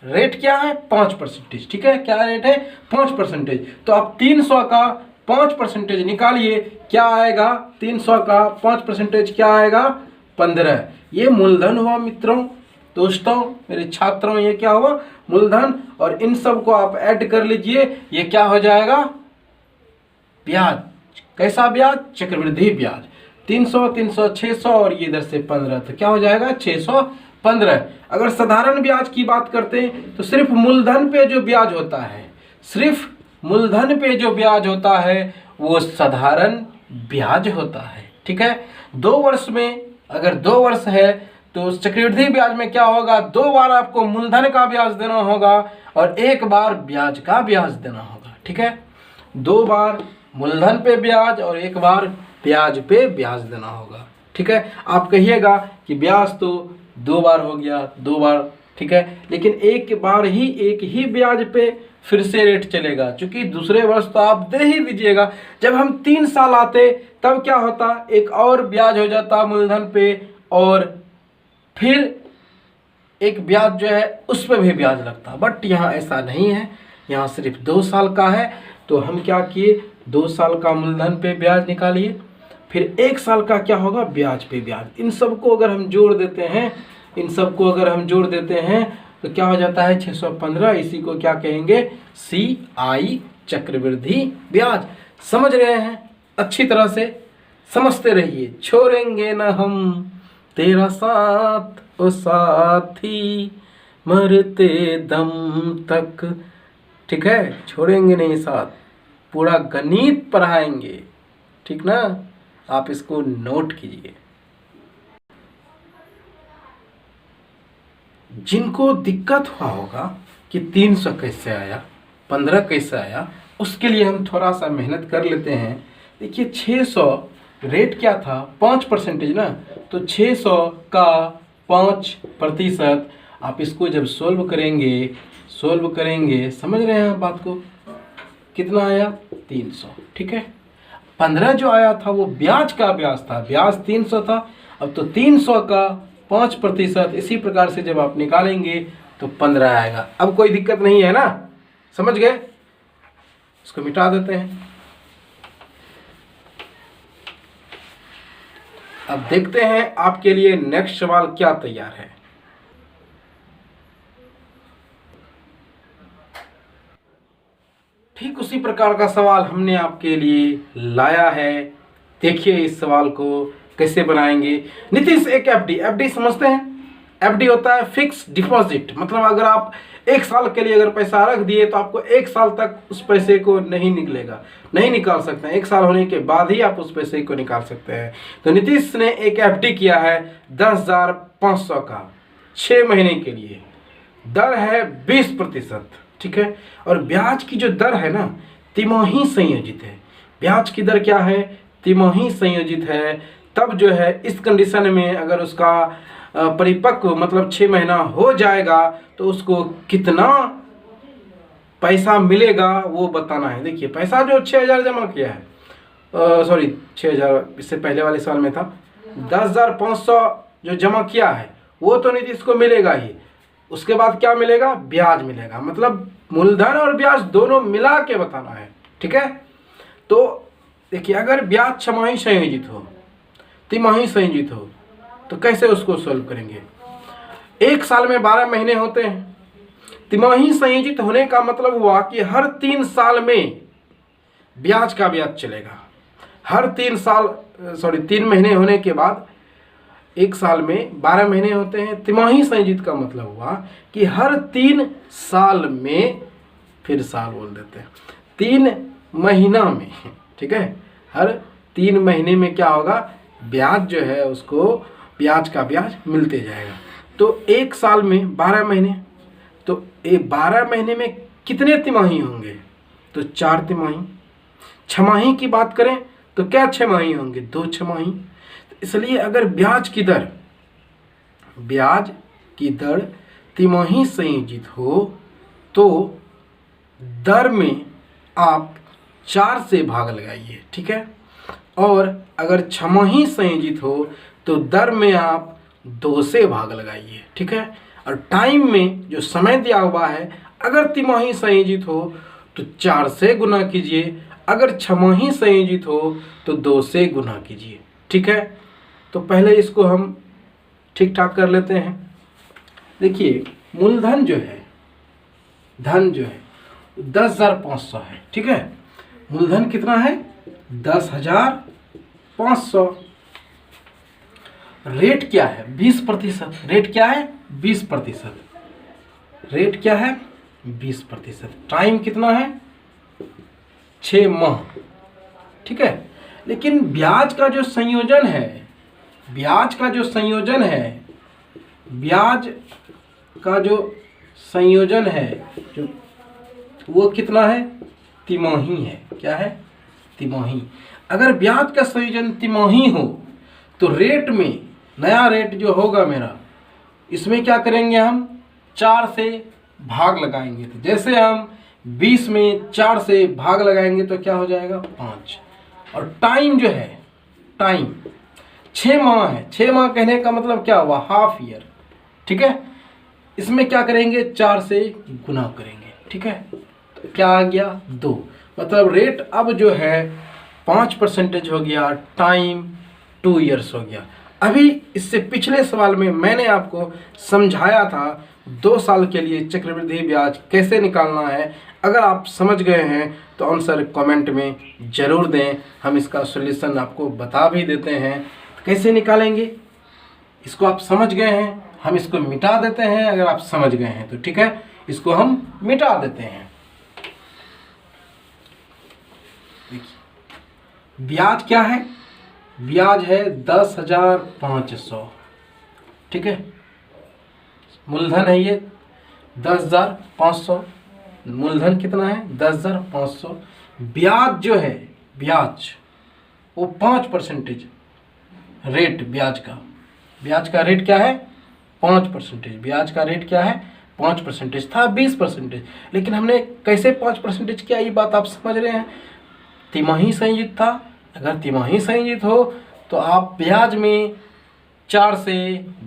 Speaker 1: रेट क्या है, 5%। ठीक है, क्या रेट है, 5%। तो आप 300 का 5% निकालिए, क्या आएगा, 300 का 5% क्या आएगा, 15। ये मूलधन हुआ मित्रों, दोस्तों, मेरे छात्रों, ये क्या हुआ, मूलधन। और इन सब को आप ऐड कर लीजिए, ये क्या हो जाएगा, ब्याज। कैसा ब्याज, चक्रवृद्धि ब्याज। 300, 300, 600 और ये इधर से 15, तो क्या हो जाएगा, 615। अगर साधारण ब्याज की बात करते हैं तो सिर्फ मूलधन पे जो ब्याज होता है, सिर्फ मूलधन पे जो ब्याज होता है वो साधारण ब्याज होता है। ठीक है, 2 वर्ष में, अगर 2 वर्ष है तो चक्रवृद्धि ब्याज में क्या होगा, 2 बार आपको मूलधन का ब्याज देना होगा और 1 बार ब्याज का ब्याज देना होगा। ठीक है, 2 बार मूलधन पे ब्याज और 1 बार ब्याज पे ब्याज देना होगा। ठीक है। आप कहिएगा कि ब्याज तो 2 बार हो गया, 2 बार, ठीक है, लेकिन एक बार ही एक ही ब्याज पे फिर से रेट चलेगा, क्योंकि दूसरे वर्ष तो आप दे ही दीजिएगा। जब हम 3 साल आते तब क्या होता, एक और ब्याज हो जाता मूलधन पे, और फिर एक ब्याज जो है उस पर भी ब्याज लगता। बट यहाँ ऐसा नहीं है, यहाँ सिर्फ 2 साल का है। तो हम क्या किए, 2 साल का मूलधन पे ब्याज निकालिए, फिर 1 साल का क्या होगा, ब्याज पे ब्याज। इन सबको अगर हम जोड़ देते हैं, इन सबको अगर हम जोड़ देते हैं तो क्या हो जाता है 615। इसी को क्या कहेंगे, CI चक्रवृद्धि ब्याज। समझ रहे हैं, अच्छी तरह से समझते रहिए। छोड़ेंगे न हम तेरा साथ ओ साथी, मरते दम तक, ठीक है, छोड़ेंगे नहीं साथ। पूरा गणित पढ़ाएंगे, ठीक ना, आप इसको नोट कीजिए। जिनको दिक्कत हुआ होगा कि 300 कैसे आया, 15 कैसे आया, उसके लिए हम थोड़ा सा मेहनत कर लेते हैं। देखिए 600 रेट क्या था, 5% ना, तो 600 का 5%, आप इसको जब सोल्व करेंगे, समझ रहे हैं आप बात को, कितना आया 300, ठीक है। 15 जो आया था वो ब्याज का ब्याज था, ब्याज 300 था। अब तो 300 का 5%, इसी प्रकार से जब आप निकालेंगे तो 15 आएगा। अब कोई दिक्कत नहीं है ना, समझ गए, इसको मिटा देते हैं। अब देखते हैं आपके लिए नेक्स्ट सवाल क्या तैयार है। ठीक उसी प्रकार का सवाल हमने आपके लिए लाया है। देखिए इस सवाल को कैसे बनाएंगे। नीतीश, एक एफडी समझते हैं? एफडी होता है फिक्स डिपॉजिट, मतलब अगर आप 1 साल के लिए अगर पैसा रख दिए तो आपको 1 साल तक उस पैसे को नहीं निकाल सकते हैं। 1 साल होने के बाद ही आप उस पैसे को निकाल सकते हैं। तो नीतीश ने एक एफडी किया है 10,500 का 6 महीने के लिए, दर है 20%, ठीक है। और ब्याज की जो दर है ना, तिमाही संयोजित है। ब्याज की दर क्या है, तिमाही संयोजित है। तब जो है इस कंडीशन में अगर उसका परिपक्व मतलब 6 महीना हो जाएगा तो उसको कितना पैसा मिलेगा वो बताना है। देखिए पैसा जो 6,000 जमा किया है, सॉरी 6,000 इससे पहले वाले साल में था, 10,500 जो जमा किया है वो तो नीतीश को मिलेगा ही। उसके बाद क्या मिलेगा, ब्याज मिलेगा, मतलब मूलधन और ब्याज दोनों मिला के बताना है, ठीक है। तो देखिए अगर ब्याज छमाही संयोजित हो, तिमाही संयोजित हो, तो कैसे उसको सॉल्व करेंगे। 1 साल में 12 महीने होते हैं। तिमाही संयोजित होने का मतलब हुआ कि हर 3 साल में ब्याज का ब्याज चलेगा। हर 3 महीने होने के बाद 1 साल में 12 महीने होते हैं। तिमाही संयोजित का मतलब हुआ कि हर 3 साल में, फिर साल बोल देते हैं, 3 महीना में, ठीक है, हर 3 महीने में क्या होगा, ब्याज जो है उसको ब्याज का ब्याज मिलते जाएगा। तो 1 साल में 12 महीने, तो 12 महीने में कितने तिमाही होंगे, तो 4 तिमाही। छमाही की बात करें तो क्या छमाही होंगे, 2 छमाही। इसलिए अगर ब्याज की दर तिमाही संयोजित हो तो दर में आप 4 से भाग लगाइए, ठीक है। और अगर छमाही संयोजित हो तो दर में आप 2 से भाग लगाइए, ठीक है। और टाइम में जो समय दिया हुआ है, अगर तिमाही संयोजित हो तो 4 से गुना कीजिए, अगर छमाही संयोजित हो तो 2 से गुना कीजिए, ठीक है। तो पहले इसको हम ठीक ठाक कर लेते हैं। देखिए मूलधन जो है, धन जो है 10,500 है, ठीक है। मूलधन कितना है, 10,500। रेट क्या है, 20%। रेट क्या है, 20%। रेट क्या है, 20%। टाइम कितना है, 6 माह, ठीक है। लेकिन ब्याज का जो संयोजन है, जो वो कितना है, तिमाही है। क्या है, तिमाही। अगर ब्याज का संयोजन तिमाही हो तो रेट में नया रेट जो होगा मेरा, इसमें क्या करेंगे हम 4 से भाग लगाएंगे। तो जैसे हम 20 में 4 से भाग लगाएंगे तो क्या हो जाएगा 5। और टाइम जो है, टाइम 6 माह है। 6 माह कहने का मतलब क्या हुआ, हाफ ईयर। ठीक है, इसमें क्या करेंगे 4 से गुना करेंगे। ठीक है, तो क्या आ गया 2, मतलब रेट अब जो है 5% हो गया, टाइम 2 ईयर्स हो गया। अभी इससे पिछले सवाल में मैंने आपको समझाया था 2 साल के लिए चक्रवृद्धि ब्याज कैसे निकालना है। अगर आप समझ गए हैं तो आंसर कमेंट में ज़रूर दें, हम इसका सॉल्यूशन आपको बता भी देते हैं। कैसे निकालेंगे इसको आप समझ गए हैं, हम इसको मिटा देते हैं। अगर आप समझ गए हैं तो ठीक है, इसको हम मिटा देते हैं। देखिए ब्याज क्या है, ब्याज है 10,500। ठीक है, मूलधन है ये 10,500, मूलधन कितना है 10,500। ब्याज जो है, ब्याज वो 5% रेट, ब्याज का रेट क्या है 5%। ब्याज का रेट क्या है 5% था 20%, लेकिन हमने कैसे 5% किया, ये बात आप समझ रहे हैं। तिमाही संयुक्त था, अगर तिमाही संयुक्त हो तो आप ब्याज में 4 से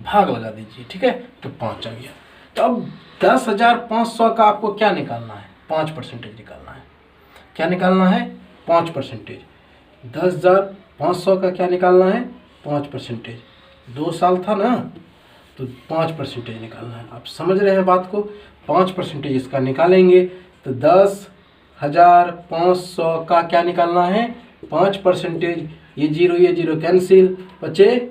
Speaker 1: भाग लगा दीजिए। ठीक है, तो 5 आ गया। तो अब 10,500 का आपको क्या निकालना है, 5% निकालना है। क्या निकालना है 5%। 10,500 का क्या निकालना है 5%। 2 साल था ना, तो 5% निकालना है। आप समझ रहे हैं बात को, 5% इसका निकालेंगे तो 10,500 का क्या निकालना है 5%। ये जीरो कैंसिल, बचे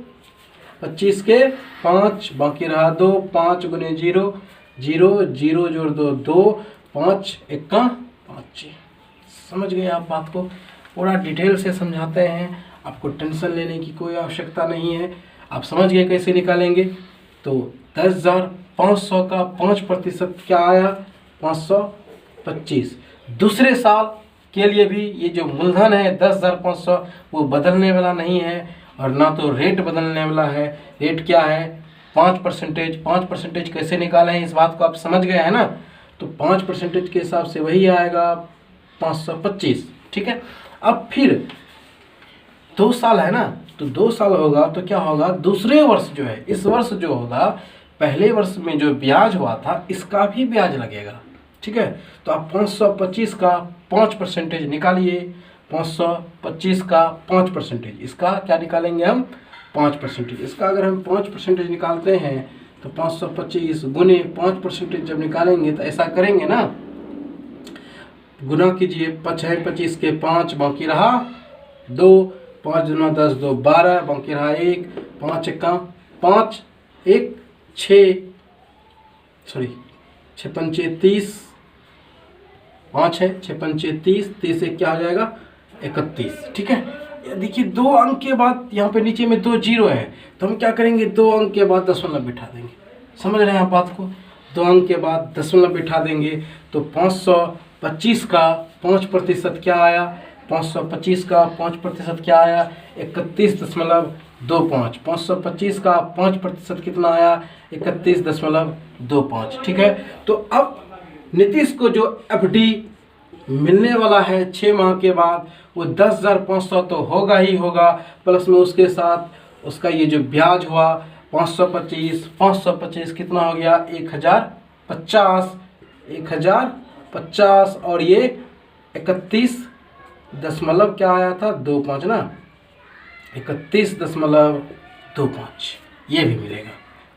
Speaker 1: 25 के 5, बाकी रहा 2। 5 गुने 0, 0 0 जोड़ 2 2, 5 एक्का 5। समझ गए आप बात को, पूरा डिटेल से समझाते हैं, आपको टेंशन लेने की कोई आवश्यकता नहीं है। आप समझ गए कैसे निकालेंगे। तो 10,500 का 5% क्या आया 525। दूसरे साल के लिए भी ये जो मूलधन है 10,500 वो बदलने वाला नहीं है, और ना तो रेट बदलने वाला है। रेट क्या है 5%। 5% कैसे निकालें इस बात को आप समझ गए हैं ना। तो 5% के हिसाब से वही आएगा 525। ठीक है, अब फिर 2 साल है ना, तो 2 साल होगा तो क्या होगा, दूसरे वर्ष जो है, इस वर्ष जो होगा, पहले वर्ष में जो ब्याज हुआ था इसका भी ब्याज लगेगा। ठीक है, तो आप 525 का 5% निकालिए। 525 का 5%, इसका क्या निकालेंगे हम 5%। इसका अगर हम 5% निकालते हैं तो 525 गुने 5% जब निकालेंगे तो ऐसा करेंगे ना, गुना कीजिए। 25 के 5, बाकी रहा 2, 5 दूना 10, 2 12, बाकी रहा 1, 5 एक्का 5, 1 6, सॉरी 6 पंचे 30, 5 है 6 पंचे 30, 30 से क्या हो जाएगा 31। ठीक है, देखिए 2 अंक के बाद यहाँ पे नीचे में 2 जीरो है, तो हम क्या करेंगे 2 अंक के बाद दशमलव बिठा देंगे। समझ रहे हैं आप बात को, 2 अंक के बाद दशमलव बिठा देंगे। तो 525 का 5% क्या आया, 525 का 5% क्या आया 31.25। 525 का 5% कितना आया 31.25। ठीक है, तो अब नीतीश को जो एफडी मिलने वाला है 6 माह के बाद, वो 10,500 तो होगा ही होगा, प्लस में उसके साथ उसका ये जो ब्याज हुआ 525 कितना हो गया 1,050 और ये 31 दशमलव क्या आया था 25 ना, 31.25 ये भी मिलेगा।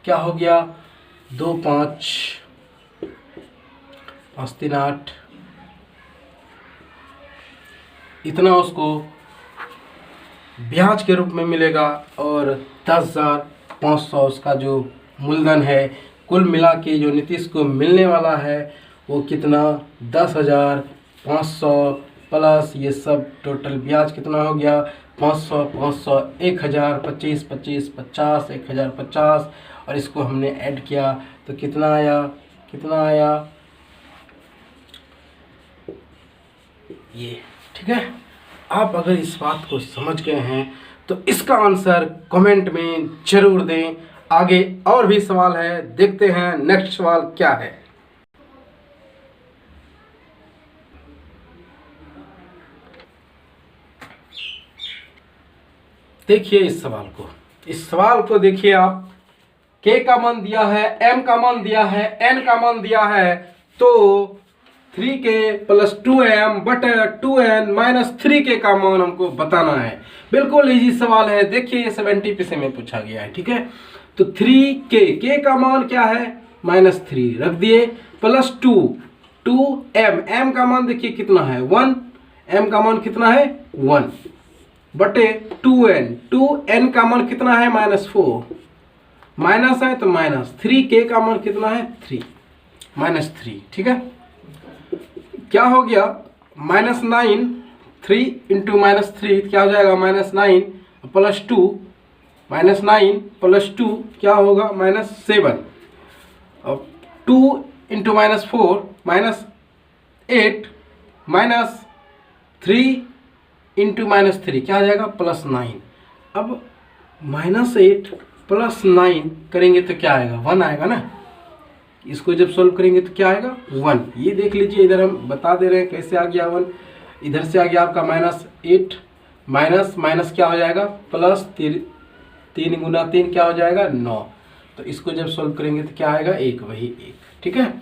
Speaker 1: क्या हो गया 25 5 3 8, इतना उसको ब्याज के रूप में मिलेगा। और 10,500 उसका जो मूलधन है, कुल मिला के जो नीतीश को मिलने वाला है वो कितना 10,500 प्लस ये सब टोटल ब्याज कितना हो गया 500 1,000 25 25 50 1,050, और इसको हमने ऐड किया तो कितना आया ये। ठीक है, आप अगर इस बात को समझ गए हैं तो इसका आंसर कमेंट में जरूर दें। आगे और भी सवाल है, देखते हैं नेक्स्ट सवाल क्या है। देखिए इस सवाल को देखिए आप। k का मान दिया है, m का मान दिया है, n का मान दिया है, तो 3k प्लस 2m बटे 2n माइनस 3k का मान हमको बताना है। बिल्कुल इजी सवाल है। देखिए ये 70 पैसे में पूछा गया है, ठीक है। तो 3k का मान क्या है, -3 रख दिए, प्लस 2m, m का मान देखिए कितना है 1, m का मान कितना है 1 बटे 2n का मान कितना है -4, माइनस है तो माइनस, 3k का मान कितना है 3, -3, ठीक है। क्या हो गया, -9, 3 इंटू -3 क्या हो जाएगा -9 प्लस 2, -9 प्लस 2 क्या होगा -7, अब 2 इंटू -4 -8 माइनस 3 इंटू -3 क्या आ जाएगा +9। अब -8 प्लस 9 करेंगे तो क्या आएगा 1 आएगा ना। इसको जब सॉल्व करेंगे तो क्या आएगा 1। ये देख लीजिए, इधर हम बता दे रहे हैं कैसे आ गया 1। इधर से आ गया आपका -8 माइनस माइनस क्या हो जाएगा प्लस 3 गुना 3 क्या हो जाएगा 9। तो इसको जब सॉल्व करेंगे तो क्या आएगा 1, वही 1, ठीक है।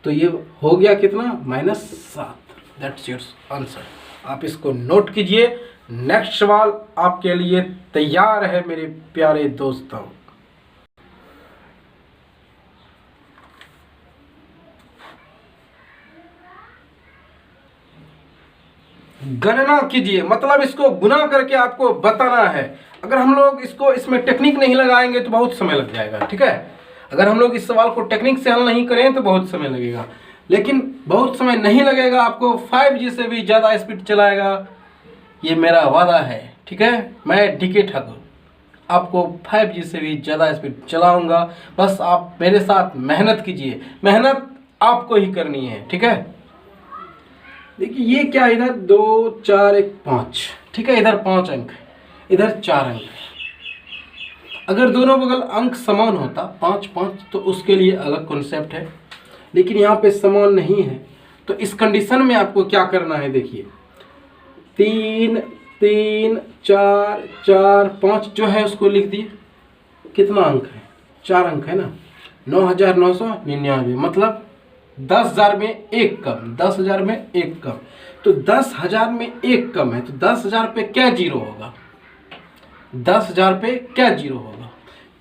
Speaker 1: तो ये हो गया कितना -7। That's your answer. आप इसको नोट कीजिए। नेक्स्ट सवाल आपके लिए तैयार है मेरे प्यारे दोस्तों। गणना कीजिए, मतलब इसको गुना करके आपको बताना है। अगर हम लोग इसमें टेक्निक नहीं लगाएंगे तो बहुत समय लग जाएगा, ठीक है। अगर हम लोग इस सवाल को टेक्निक से हल नहीं करें तो बहुत समय लगेगा, लेकिन बहुत समय नहीं लगेगा। आपको 5G से भी ज़्यादा स्पीड चलाएगा, ये मेरा वादा है, ठीक है। मैं डीके ठाकुर आपको 5G से भी ज़्यादा स्पीड चलाऊंगा। बस आप मेरे साथ मेहनत कीजिए, मेहनत आपको ही करनी है, ठीक है। देखिए ये क्या, इधर 2 4 1 5, ठीक है। इधर 5 अंक, इधर 4 अंक। अगर दोनों बगल अंक समान होता 5 5 तो उसके लिए अलग कॉन्सेप्ट है, लेकिन यहाँ पे समान नहीं है। तो इस कंडीशन में आपको क्या करना है, देखिए 3 3 4 4 5 जो है उसको लिख दिए। कितना अंक है 4 अंक है ना, 9999, मतलब 10,000 में एक कम, 10,000 में एक कम। तो 10,000 में एक कम है, तो 10,000 पे क्या जीरो होगा, 10,000 पे क्या जीरो होगा।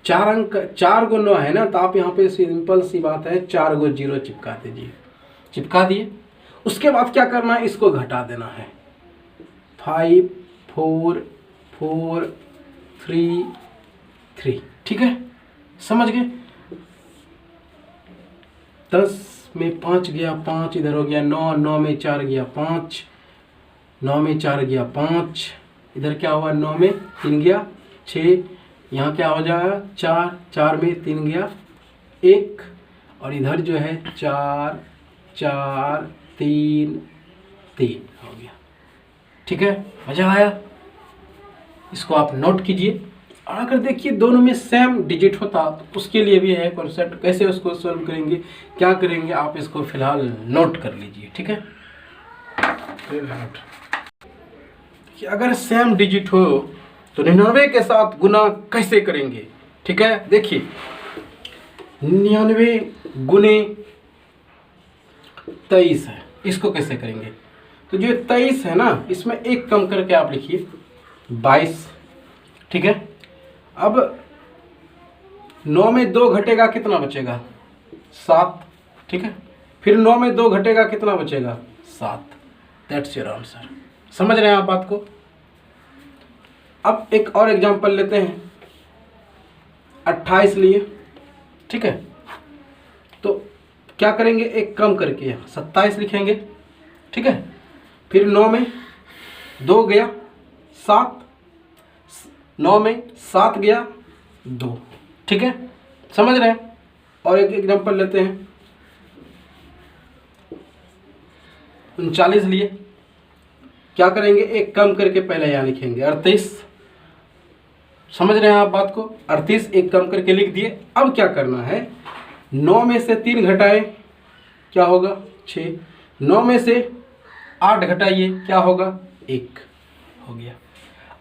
Speaker 1: 4 अंक, 4 गो 9 है ना, तो आप यहाँ पे सिंपल सी बात है 4 गो जीरो चिपका दीजिए। चिपका दिए, उसके बाद क्या करना है, इसको घटा देना है। 5 4 4 3 3, ठीक है, समझ गए। 10 में 5 गया, 5 इधर हो गया 9, 9 में 4 गया 5, 9 में 4 गया 5, इधर क्या हुआ 9 में 3 गया 6, यहाँ क्या हो जाएगा 4, 4 में 3 गया 1, और इधर जो है 4 4 3 3 हो गया, ठीक है। मजा आया, इसको आप नोट कीजिए। और अगर देखिए दोनों में सेम डिजिट होता तो उसके लिए भी है कॉन्सेप्ट, कैसे उसको सॉल्व करेंगे, क्या करेंगे, आप इसको फिलहाल नोट कर लीजिए, ठीक है। कि अगर सेम डिजिट हो तो 99 के साथ गुना कैसे करेंगे, ठीक है। देखिए 99 गुने 23 है, इसको कैसे करेंगे। तो जो 23 है ना, इसमें एक कम करके आप लिखिए 22, ठीक है। अब 9 में 2 घटेगा कितना बचेगा 7, ठीक है। फिर 9 में 2 घटेगा कितना बचेगा 7। That's your answer. समझ रहे हैं आप बात को। अब एक और एग्जांपल लेते हैं, 28 लिए, ठीक है। तो क्या करेंगे, एक कम करके 27 लिखेंगे, ठीक है। फिर 9 में 2 गया 7, 9 में 7 गया 2, ठीक है, समझ रहे हैं। और एक एग्जांपल लेते हैं, 39 लिए। क्या करेंगे, एक कम करके पहले यहाँ लिखेंगे 38, समझ रहे हैं आप बात को? 38 एक कम करके लिख दिए। अब क्या करना है, 9 में से 3 घटाए क्या होगा 6, 9 में से 8 घटाइए क्या होगा 1 हो गया।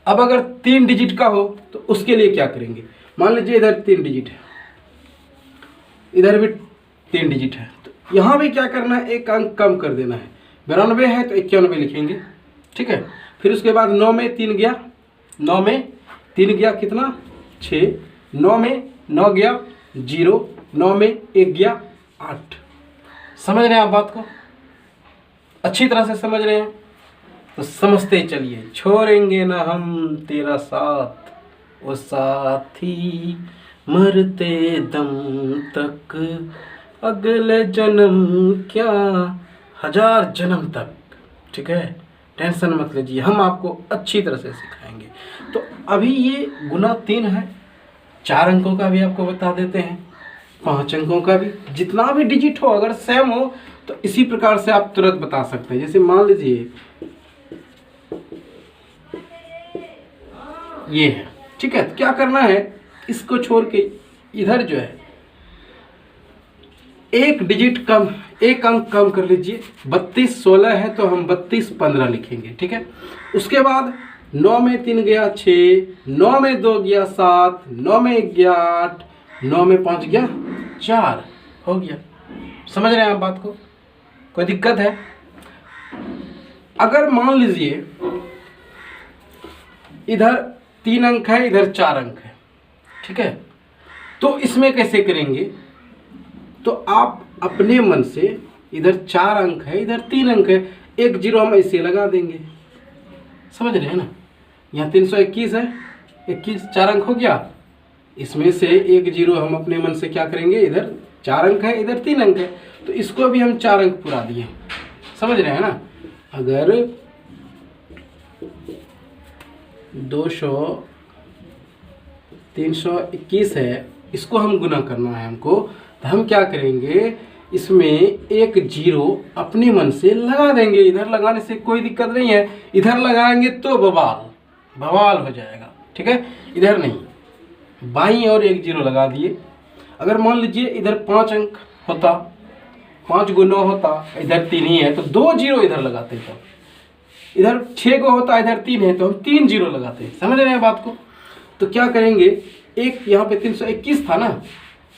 Speaker 1: अब अगर 3 डिजिट का हो तो उसके लिए क्या करेंगे, मान लीजिए इधर 3 डिजिट है, इधर भी 3 डिजिट है, तो यहाँ भी क्या करना है, एक अंक कम कर देना है। 92 है तो 91 लिखेंगे, ठीक है। फिर उसके बाद 9 में 3 गया, 9 में 3 गया कितना 6, 9 में 9 गया 0, 9 में 1 गया 8। समझ रहे हैं आप बात को? अच्छी तरह से समझ रहे हैं तो समझते चलिए। छोड़ेंगे ना हम तेरा साथ, वो साथी मरते दम तक, अगले जन्म क्या 1000 जन्म तक, ठीक है। टेंशन मत लीजिए, हम आपको अच्छी तरह से सिखाएंगे। तो अभी ये गुना 3 है, 4 अंकों का भी आपको बता देते हैं, 5 अंकों का भी, जितना भी डिजिट हो अगर सेम हो तो इसी प्रकार से आप तुरंत बता सकते हैं। जैसे मान लीजिए ये है, ठीक है। तो क्या करना है, इसको छोड़ के इधर जो है एक डिजिट कम, एक अंक कम कर लीजिए। 32 16 है तो हम 32 15 लिखेंगे, ठीक है। उसके बाद 9 में 3 गया 6, 9 में 2 गया 7, 9 में 1 गया 8, 9 में 5 गया 4 हो गया। समझ रहे हैं आप बात को? कोई दिक्कत है? अगर मान लीजिए इधर 3 अंक है, इधर 4 अंक है, ठीक है, तो इसमें कैसे करेंगे, तो आप अपने मन से, इधर 4 अंक है, इधर 3 अंक है, 1 0 हम ऐसे लगा देंगे। समझ रहे हैं ना? यहाँ 321 है, 21 4 अंक हो गया, इसमें से 1 0 हम अपने मन से क्या करेंगे, इधर 4 अंक है, इधर 3 अंक है, तो इसको भी हम 4 अंक पुरा दिए। समझ रहे हैं ना? अगर 200 321 है, इसको हम गुना करना है हमको, तो हम क्या करेंगे, इसमें 1 0 अपने मन से लगा देंगे। इधर लगाने से कोई दिक्कत नहीं है, इधर लगाएंगे तो बवाल हो जाएगा, ठीक है। इधर नहीं, बाईं और 1 0 लगा दिए। अगर मान लीजिए इधर 5 अंक होता, 5 × 9 होता, इधर 3 ही है तो 2 0 इधर लगाते, तो इधर 6 को होता, इधर 3 है तो हम 3 0 लगाते हैं। समझ रहे हैं बात को? तो क्या करेंगे, एक यहाँ पे 321 था ना,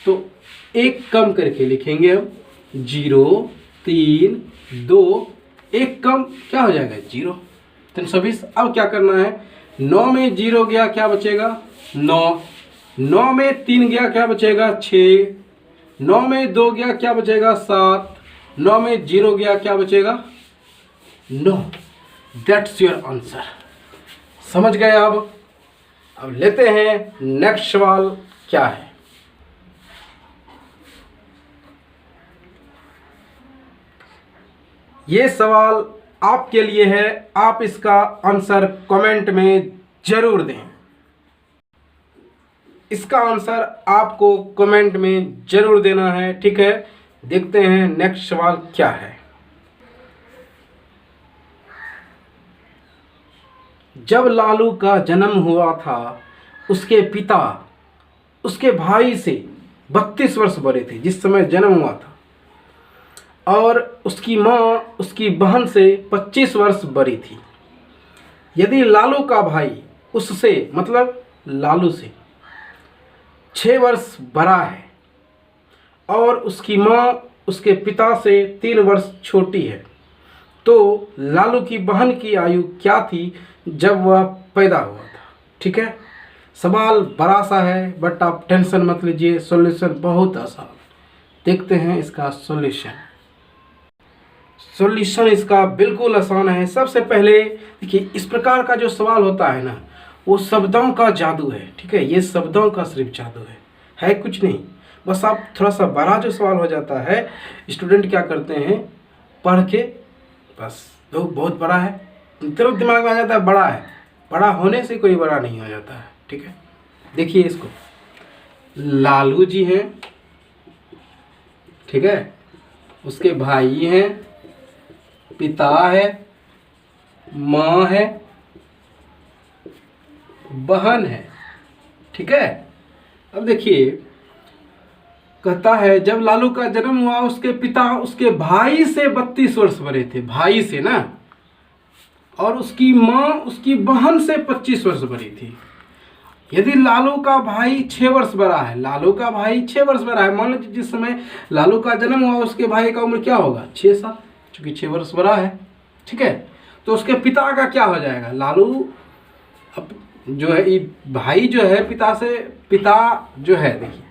Speaker 1: तो एक कम करके लिखेंगे हम, 0 3 2, एक कम क्या हो जाएगा 0, 320। अब क्या करना है, 9 में 0 गया क्या बचेगा 9, 9 में 3 गया क्या बचेगा 6, 9 में 2 गया क्या बचेगा 7, 9 में 0 गया क्या बचेगा 9। That's your answer. समझ गए आप? अब लेते हैं नेक्स्ट सवाल क्या है। ये सवाल आपके लिए है, आप इसका आंसर कमेंट में जरूर दें। इसका आंसर आपको कमेंट में जरूर देना है, ठीक है। देखते हैं नेक्स्ट सवाल क्या है। जब लालू का जन्म हुआ था, उसके पिता उसके भाई से 32 वर्ष बड़े थे जिस समय जन्म हुआ था, और उसकी माँ उसकी बहन से 25 वर्ष बड़ी थी। यदि लालू का भाई उससे मतलब लालू से 6 वर्ष बड़ा है और उसकी माँ उसके पिता से 3 वर्ष छोटी है, तो लालू की बहन की आयु क्या थी जब वह पैदा हुआ था। ठीक है, सवाल बड़ा सा है बट आप टेंशन मत लीजिए, सॉल्यूशन बहुत आसान। देखते हैं इसका सॉल्यूशन। सॉल्यूशन इसका बिल्कुल आसान है। सबसे पहले देखिए, इस प्रकार का जो सवाल होता है ना, वो शब्दों का जादू है। ठीक है, ये शब्दों का सिर्फ जादू है कुछ नहीं। बस आप थोड़ा सा बड़ा जो सवाल हो जाता है, स्टूडेंट क्या करते हैं, पढ़ के बस तो बहुत बड़ा है, तुरंत दिमाग में आ जाता है बड़ा है। बड़ा होने से कोई बड़ा नहीं हो जाता है। ठीक है, देखिए इसको, लालू जी हैं, ठीक है, उसके भाई हैं, पिता है, माँ है, बहन है, ठीक है। अब देखिए, कहता है जब लालू का जन्म हुआ उसके पिता उसके भाई से 32 वर्ष बड़े थे, भाई से ना, और उसकी माँ उसकी बहन से 25 वर्ष बड़ी थी। यदि लालू का भाई 6 वर्ष बड़ा है, लालू का भाई 6 वर्ष बड़ा है, मान लीजिए जिस समय लालू का जन्म हुआ उसके भाई का उम्र क्या होगा, 6 साल, चूंकि 6 वर्ष बड़ा है, ठीक है। तो उसके पिता का क्या हो जाएगा, लालू अब जो है ये भाई जो है पिता जो है, देखिए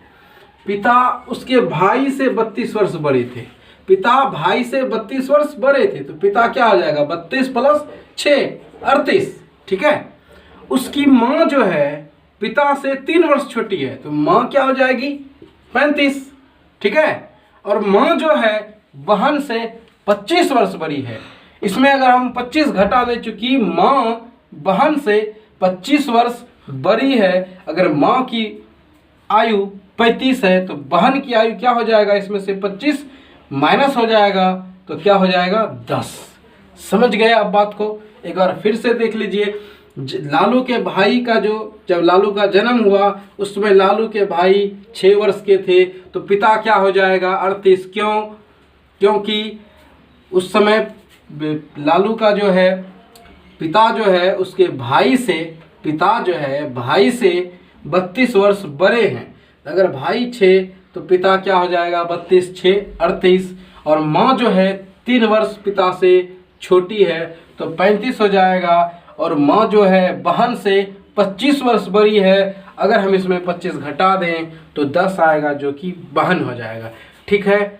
Speaker 1: पिता उसके भाई से 32 वर्ष बड़े थे, पिता भाई से 32 वर्ष बड़े थे, तो पिता क्या हो जाएगा 32 प्लस 6 38, ठीक है। उसकी माँ जो है पिता से 3 वर्ष छोटी है, तो माँ क्या हो जाएगी 35, ठीक है। और माँ जो है बहन से 25 वर्ष बड़ी है। इसमें अगर हम 25 घटा दें, चूंकि माँ बहन से 25 वर्ष बड़ी है, अगर माँ की आयु 35 है तो बहन की आयु क्या हो जाएगा, इसमें से 25 माइनस हो जाएगा तो क्या हो जाएगा 10। समझ गए आप बात को? एक बार फिर से देख लीजिए, लालू के भाई का जब लालू का जन्म हुआ उसमें लालू के भाई 6 वर्ष के थे, तो पिता क्या हो जाएगा 38। क्यों? क्योंकि उस समय लालू का जो है पिता जो है उसके भाई से, पिता जो है भाई से 32 वर्ष बड़े हैं। अगर भाई 6 तो पिता क्या हो जाएगा 32 6 38, और माँ जो है 3 वर्ष पिता से छोटी है तो 35 हो जाएगा, और माँ जो है बहन से 25 वर्ष बड़ी है। अगर हम इसमें 25 घटा दें तो 10 आएगा, जो कि बहन हो जाएगा। ठीक है,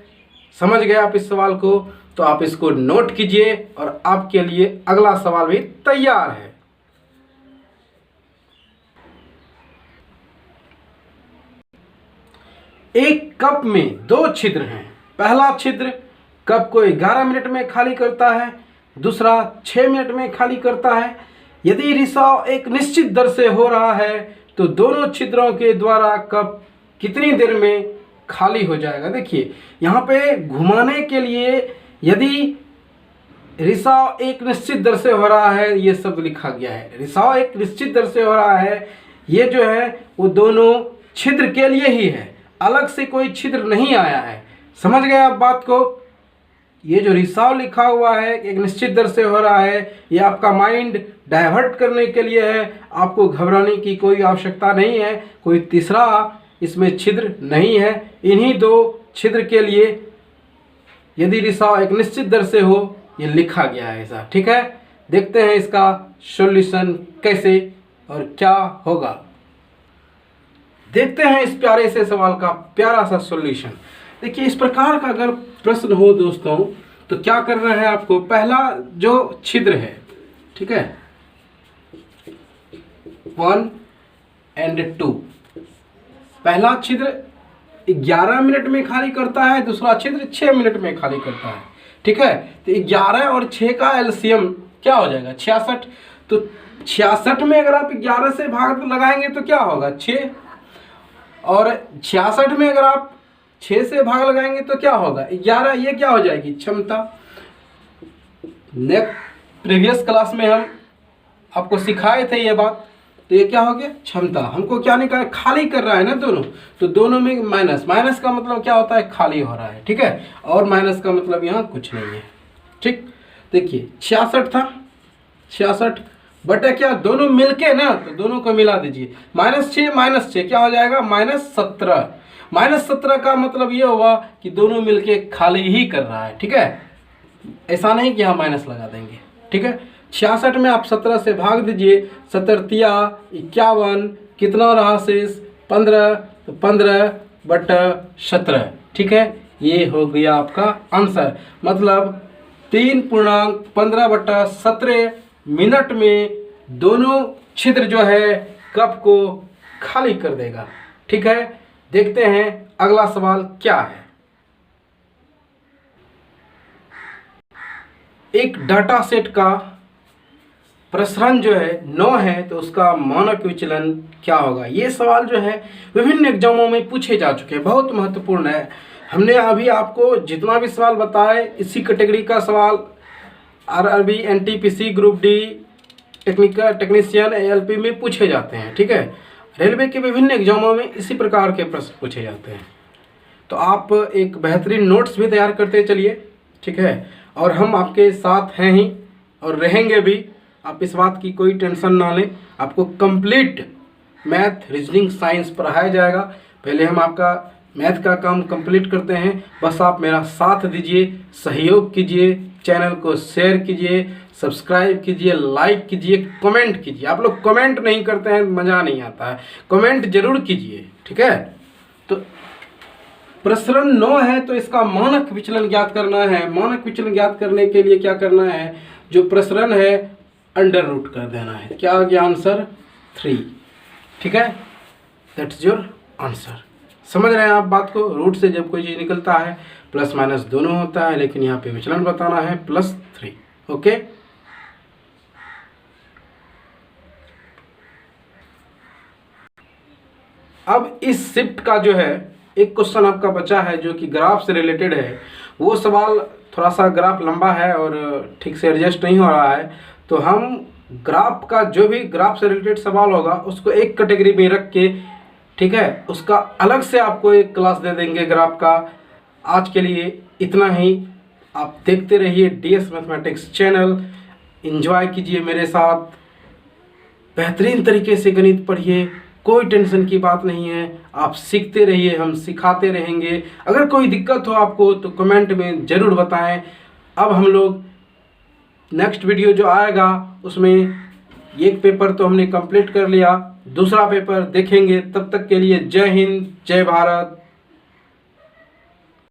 Speaker 1: समझ गए आप इस सवाल को? तो आप इसको नोट कीजिए और आपके लिए अगला सवाल भी तैयार है। एक कप में 2 छिद्र हैं। पहला छिद्र कप को 11 मिनट में खाली करता है, दूसरा 6 मिनट में खाली करता है। यदि रिसाव एक निश्चित दर से हो रहा है तो दोनों छिद्रों के द्वारा कप कितनी देर में खाली हो जाएगा। देखिए यहाँ पे घुमाने के लिए यदि रिसाव एक निश्चित दर से हो रहा है, ये शब्द लिखा गया है, रिसाव एक निश्चित दर से हो रहा है, ये जो है वो दोनों छिद्र के लिए ही है, अलग से कोई छिद्र नहीं आया है। समझ गए आप बात को? ये जो रिसाव लिखा हुआ है एक निश्चित दर से हो रहा है, ये आपका माइंड डाइवर्ट करने के लिए है, आपको घबराने की कोई आवश्यकता नहीं है। कोई तीसरा इसमें छिद्र नहीं है, इन्हीं 2 छिद्र के लिए यदि रिसाव एक निश्चित दर से हो, ये लिखा गया है ऐसा। ठीक है, देखते हैं इसका सॉल्यूशन कैसे और क्या होगा। देखते हैं इस प्यारे से सवाल का प्यारा सा सॉल्यूशन। देखिए इस प्रकार का अगर प्रश्न हो दोस्तों तो क्या करना है आपको, पहला जो छिद्र है, ठीक है 1 और 2, पहला छिद्र 11 मिनट में खाली करता है, दूसरा छिद्र 6 मिनट में खाली करता है। ठीक है, तो 11 और 6 का एलसीएम क्या हो जाएगा 66। तो 66 में अगर आप 11 से भाग लगाएंगे तो क्या होगा 6, और 66 में अगर आप 6 से भाग लगाएंगे तो क्या होगा 11। ये क्या हो जाएगी क्षमता। नेक्स्ट प्रीवियस क्लास में हम आपको सिखाए थे ये बात, तो ये क्या हो गया क्षमता। हमको क्या निकाल, खाली कर रहा है ना दोनों, तो दोनों में माइनस, माइनस का मतलब क्या होता है खाली हो रहा है। ठीक है, और माइनस का मतलब यहाँ कुछ नहीं है। ठीक, देखिए 66 था, 66 बटे क्या दोनों मिलके ना, तो दोनों को मिला दीजिए, -6 क्या हो जाएगा -17। -17 का मतलब ये हुआ कि दोनों मिलके खाली ही कर रहा है। ठीक है, ऐसा नहीं कि यहाँ माइनस लगा देंगे। ठीक है, 66 में आप 17 से भाग दीजिए, 17 51, कितना रहा शेष 15, तो 15 बटा 17। ठीक है, ये हो गया आपका आंसर। मतलब 3.15 बटा 17 मिनट में दोनों छिद्र जो है कप को खाली कर देगा। ठीक है, देखते हैं अगला सवाल क्या है। एक डाटा सेट का प्रसरण जो है 9 है, तो उसका मानक विचलन क्या होगा। ये सवाल जो है विभिन्न एग्जामों में पूछे जा चुके हैं, बहुत महत्वपूर्ण है। हमने अभी आपको जितना भी सवाल बताए इसी कैटेगरी का सवाल RRB, NTPC, group D, technician, ALP में पूछे जाते हैं। ठीक है, रेलवे के विभिन्न एग्जामों में इसी प्रकार के प्रश्न पूछे जाते हैं। तो आप एक बेहतरीन नोट्स भी तैयार करते चलिए, ठीक है। और हम आपके साथ हैं ही और रहेंगे भी, आप इस बात की कोई टेंशन ना लें। आपको कंप्लीट मैथ, रीजनिंग, साइंस पढ़ाया जाएगा। पहले हम आपका मैथ का काम कंप्लीट करते हैं, बस आप मेरा साथ दीजिए, सहयोग कीजिए, चैनल को शेयर कीजिए, सब्सक्राइब कीजिए, लाइक कीजिए, कमेंट कीजिए। आप लोग कमेंट नहीं करते हैं, मज़ा नहीं आता है, कमेंट जरूर कीजिए, ठीक है। तो प्रसरण 9 है, तो इसका मानक विचलन ज्ञात करना है। मानक विचलन ज्ञात करने के लिए क्या करना है, जो प्रसरण है अंडर रूट कर देना है। क्या आ गया आंसर? 3, ठीक है। That's your answer. समझ रहे हैं आप बात को? रूट से जब कोई चीज़ निकलता है प्लस माइनस दोनों होता है, लेकिन यहाँ पे विचलन बताना है +3, ओके। अब इस शिफ्ट का जो है एक क्वेश्चन आपका बचा है जो कि ग्राफ से रिलेटेड है। वो सवाल थोड़ा सा ग्राफ लंबा है और ठीक से एडजस्ट नहीं हो रहा है, तो हम ग्राफ का जो भी ग्राफ से रिलेटेड सवाल होगा उसको एक कैटेगरी में रख के, ठीक है, उसका अलग से आपको एक क्लास दे देंगे ग्राफ का। आज के लिए इतना ही। आप देखते रहिए DS मैथमेटिक्स चैनल, एंजॉय कीजिए मेरे साथ, बेहतरीन तरीके से गणित पढ़िए, कोई टेंशन की बात नहीं है। आप सीखते रहिए, हम सिखाते रहेंगे। अगर कोई दिक्कत हो आपको तो कमेंट में ज़रूर बताएं। अब हम लोग नेक्स्ट वीडियो जो आएगा उसमें एक पेपर तो हमने कंप्लीट कर लिया, दूसरा पेपर देखेंगे। तब तक के लिए जय हिंद, जय भारत।